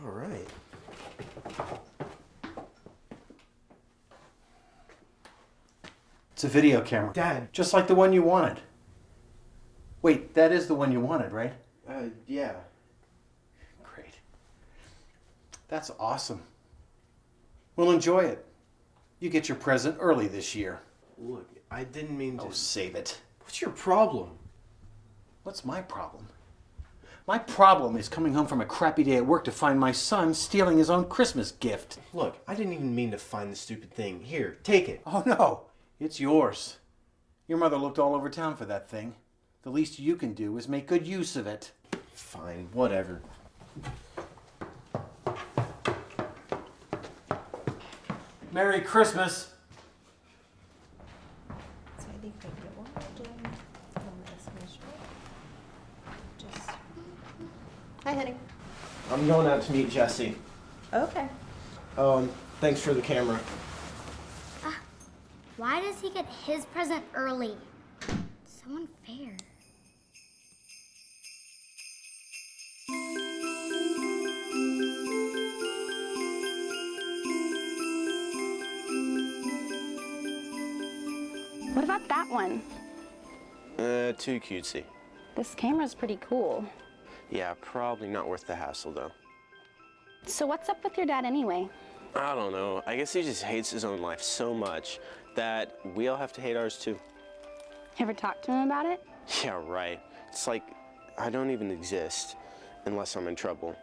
All right. It's a video camera. Dad. Just like the one you wanted. Wait, that is the one you wanted, right? Yeah. Great. That's awesome. We'll enjoy it. You get your present early this year. Look, I didn't mean to... Oh, save it. What's your problem? What's my problem? My problem is coming home from a crappy day at work to find my son stealing his own Christmas gift. Look, I didn't even mean to find the stupid thing. Here, take it. Oh no, it's yours. Your mother looked all over town for that thing. The least you can do is make good use of it. Fine, whatever. Merry Christmas. Hi, honey. I'm going out to meet Jesse. Okay. Thanks for the camera. Why does he get his present early? So unfair. What about that one? Too cutesy. This camera's pretty cool. Yeah, probably not worth the hassle though. So what's up with your dad anyway? I don't know. I guess he just hates his own life so much that we all have to hate ours too. Ever talk to him about it? Yeah, right. It's like I don't even exist unless I'm in trouble.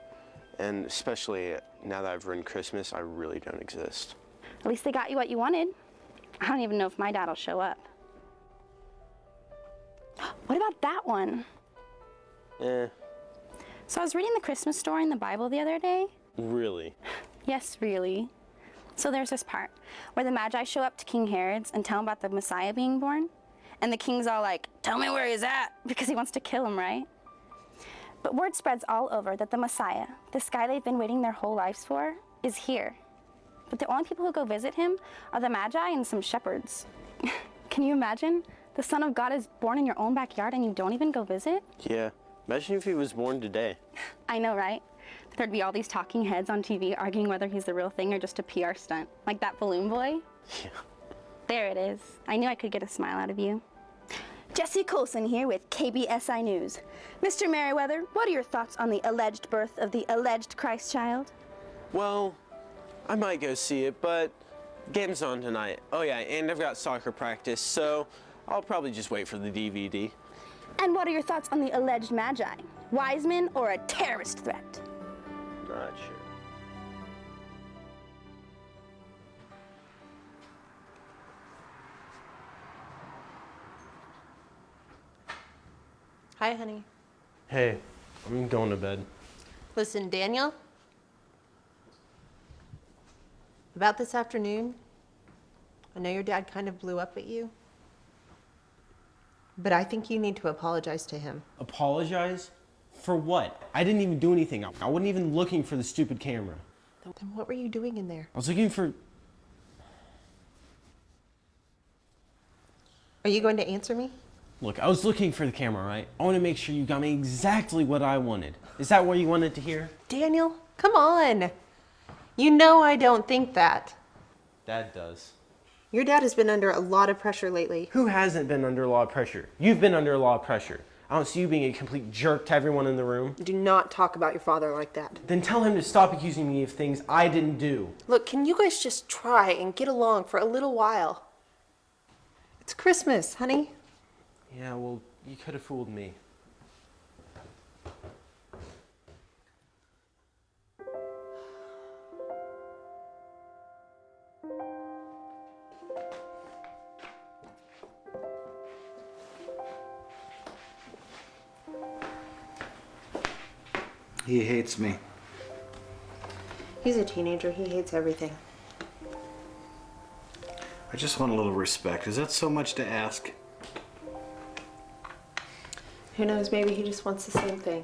And especially now that I've ruined Christmas, I really don't exist. At least they got you what you wanted. I don't even know if my dad'll show up. What about that one? Eh, So I was reading the Christmas story in the Bible the other day. really? Yes, really. So there's this part where the Magi show up to King Herod's and tell him about the Messiah being born. And the king's all like, tell me where he's at, because he wants to kill him, right? But word spreads all over that the Messiah, this guy they've been waiting their whole lives for, is here. But the only people who go visit him are the Magi and some shepherds. Can you imagine? The Son of God is born in your own backyard and you don't even go visit? Yeah. Imagine if he was born today. I know, right? There'd be all these talking heads on TV arguing whether he's the real thing or just a PR stunt. Like that balloon boy. Yeah. There it is. I knew I could get a smile out of you. Jesse Colson here with KBSI News. Mr. Merriweather, what are your thoughts on the alleged birth of the alleged Christ child? Well, I might go see it, but game's on tonight. Oh yeah, and I've got soccer practice, so I'll probably just wait for the DVD. And what are your thoughts on the alleged Magi? Wise men or a terrorist threat? Not sure. Hi, honey. Hey, I'm going to bed. Listen, Daniel. About this afternoon, I know your dad kind of blew up at you, but I think you need to apologize to him. Apologize? For what? I didn't even do anything. I wasn't even looking for the stupid camera. Then what were you doing in there? I was looking for... Are you going to answer me? Look, I was looking for the camera, right? I want to make sure you got me exactly what I wanted. Is that what you wanted to hear? Daniel, come on. You know I don't think that. Dad does. Your dad has been under a lot of pressure lately. Who hasn't been under a lot of pressure? You've been under a lot of pressure. I don't see you being a complete jerk to everyone in the room. Do not talk about your father like that. Then tell him to stop accusing me of things I didn't do. Look, can you guys just try and get along for a little while? It's Christmas, honey. Yeah, well, you could have fooled me. He hates me. He's a teenager. He hates everything. I just want a little respect. Is that so much to ask? Who knows? Maybe he just wants the same thing.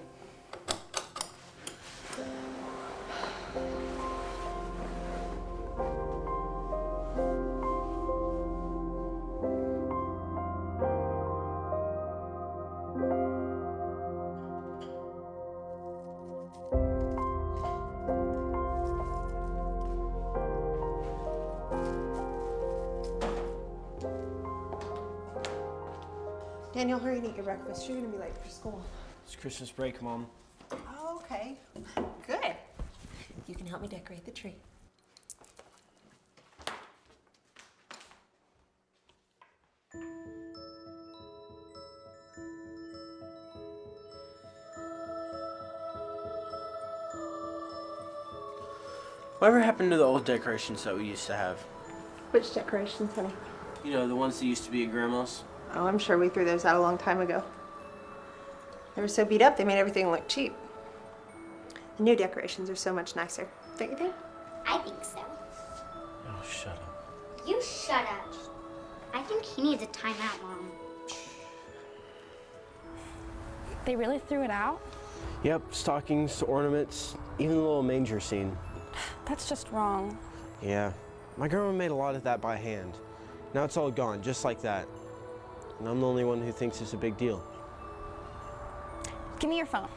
Daniel, hurry and eat your breakfast. You're gonna be late for school. It's Christmas break, Mom. Oh, okay. Good. You can help me decorate the tree. Whatever happened to the old decorations that we used to have? Which decorations, honey? You know, the ones that used to be at Grandma's? Oh, I'm sure we threw those out a long time ago. They were so beat up, they made everything look cheap. The new decorations are so much nicer. Don't you think? I think so. Oh, shut up. You shut up. I think he needs a timeout, Mom. They really threw it out? Yep, stockings, ornaments, even the little manger scene. That's just wrong. Yeah, my grandma made a lot of that by hand. Now it's all gone, just like that. And I'm the only one who thinks it's a big deal. Give me your phone.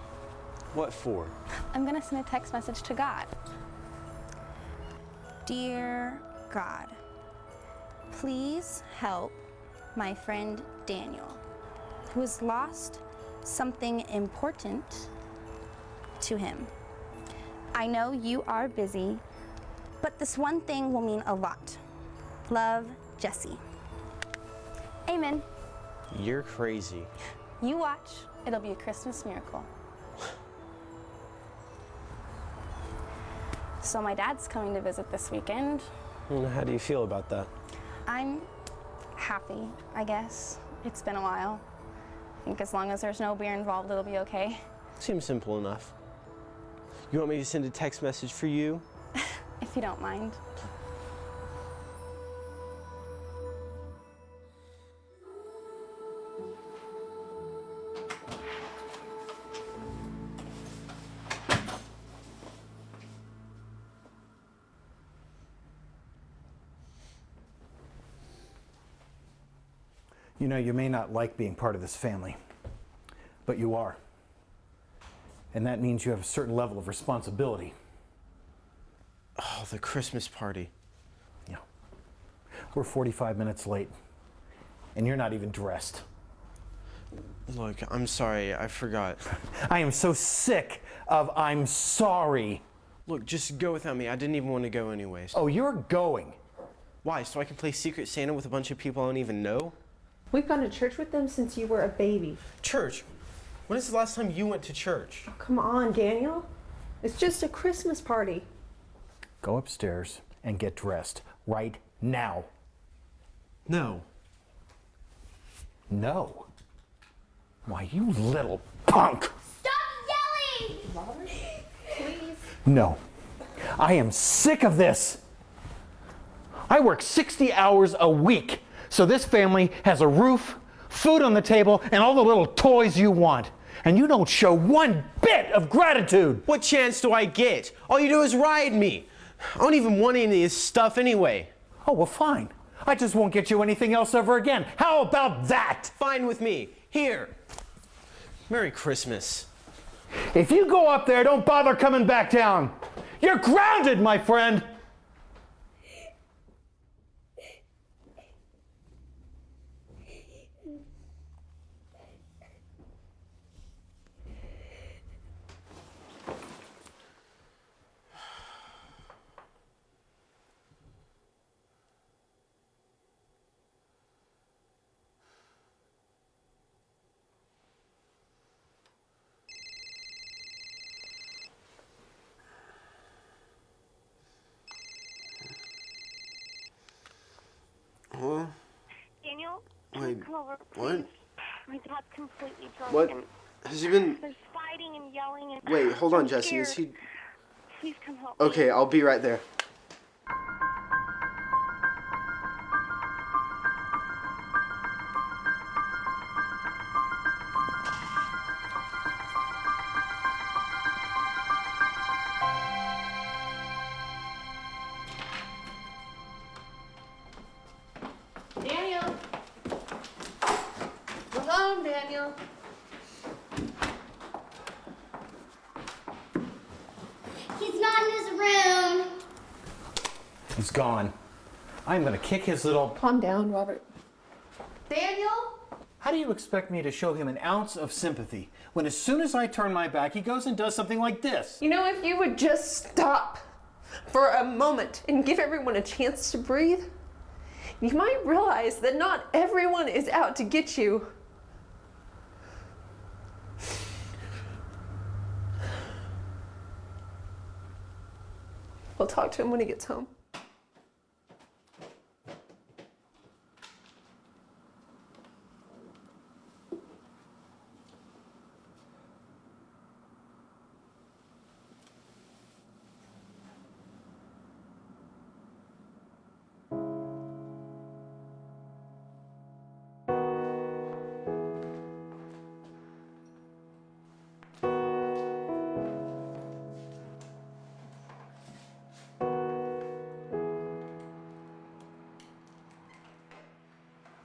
What for? I'm gonna send a text message to God. Dear God, please help my friend Daniel, who has lost something important to him. I know you are busy, but this one thing will mean a lot. Love, Jesse. Amen. You're crazy. You watch, it'll be a Christmas miracle. So my dad's coming to visit this weekend. And how do you feel about that? I'm happy, I guess. It's been a while. I think as long as there's no beer involved, it'll be okay. Seems simple enough. You want me to send a text message for you? If you don't mind. You know, you may not like being part of this family, but you are. And that means you have a certain level of responsibility. Oh, the Christmas party. Yeah. We're 45 minutes late, and you're not even dressed. Look, I'm sorry, I forgot. I am so sick of I'm sorry. Look, just go without me. I didn't even want to go anyways. Oh, you're going. Why? So I can play Secret Santa with a bunch of people I don't even know? We've gone to church with them since you were a baby. Church? When is the last time you went to church? Oh, come on, Daniel. It's just a Christmas party. Go upstairs and get dressed right now. No. No. Why, you little punk. Stop yelling! Please. No. I am sick of this. I work 60 hours a week, so this family has a roof, food on the table, and all the little toys you want. And you don't show one bit of gratitude. What chance do I get? All you do is ride me. I don't even want any of this stuff anyway. Oh, well, fine. I just won't get you anything else ever again. How about that? Fine with me. Here. Merry Christmas. If you go up there, don't bother coming back down. You're grounded, my friend. Huh? Daniel, Wait, come over, what? please. My dad's completely drunk. What? And Has he been... there's fighting and yelling and... Wait, hold on, I'm Jesse. scared. Is he... please come help me. Okay, I'll be right there. Daniel! Come home, Daniel. He's not in his room. He's gone. I'm gonna kick his little... Calm down, Robert. Daniel? How do you expect me to show him an ounce of sympathy when as soon as I turn my back, he goes and does something like this? You know, if you would just stop for a moment and give everyone a chance to breathe, you might realize that not everyone is out to get you. We'll talk to him when he gets home.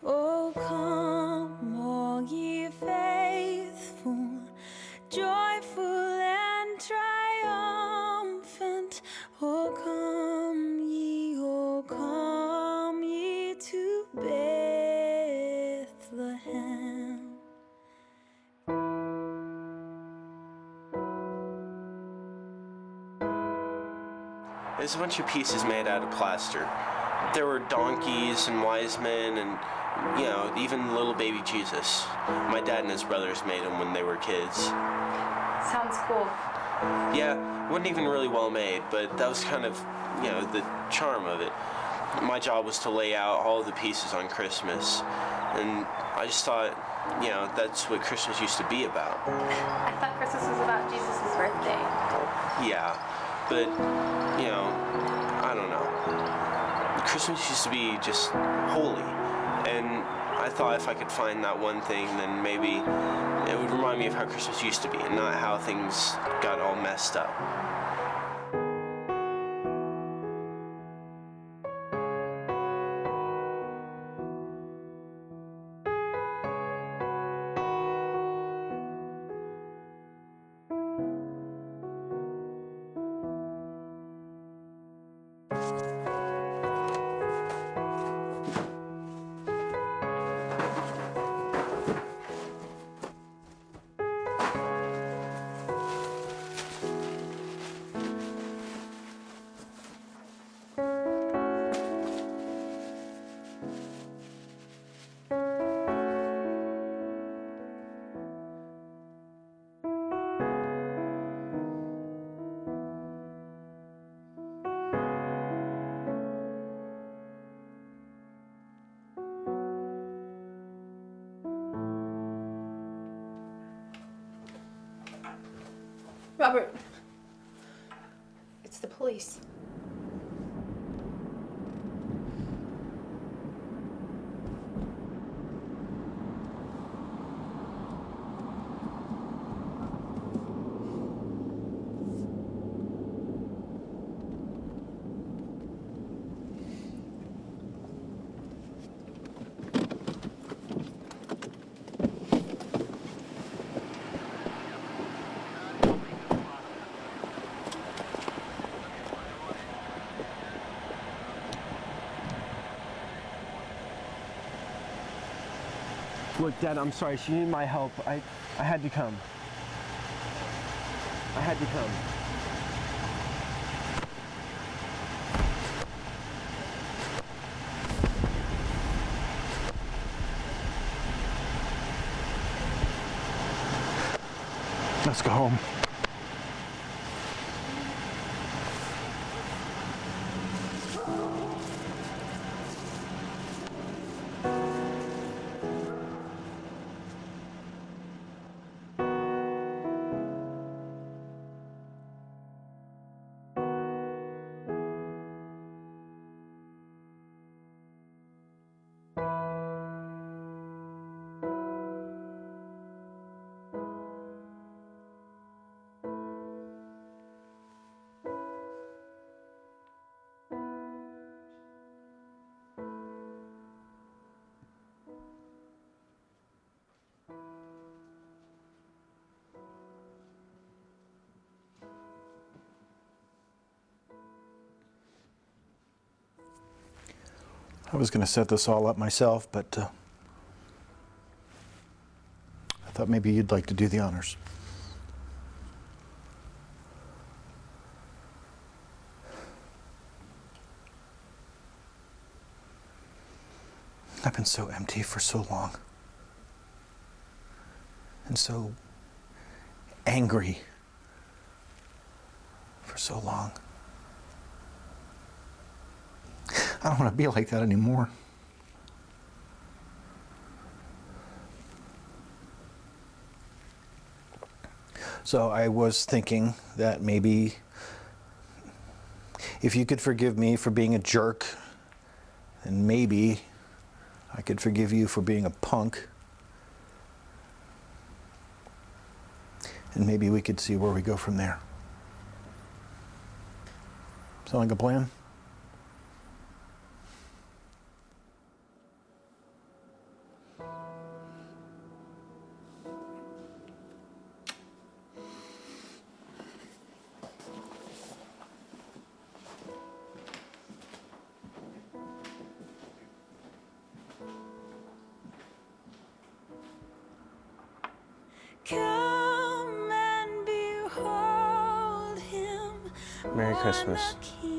Oh, come, all ye faithful, joyful and triumphant. Oh, come ye to Bethlehem. There's a bunch of pieces made out of plaster. There were donkeys and wise men and, you know, even little baby Jesus. My dad and his brothers made them when they were kids. Sounds cool. Yeah, wasn't even really well made, but that was kind of, you know, the charm of it. My job was to lay out all of the pieces on Christmas, and I just thought, you know, that's what Christmas used to be about. I thought Christmas was about Jesus' birthday. Yeah, but, you know, I don't know. Christmas used to be just holy, and I thought if I could find that one thing, then maybe it would remind me of how Christmas used to be and not how things got all messed up. Robert, it's the police. Look, Dad, I'm sorry. She needed my help. I had to come. I had to come. Let's go home. I was going to set this all up myself, but I thought maybe you'd like to do the honors. I've been so empty for so long, and so angry for so long. I don't want to be like that anymore. So I was thinking that maybe if you could forgive me for being a jerk, then maybe I could forgive you for being a punk. And maybe we could see where we go from there. Sound like a plan? Come and behold him. Merry Christmas. Monarchy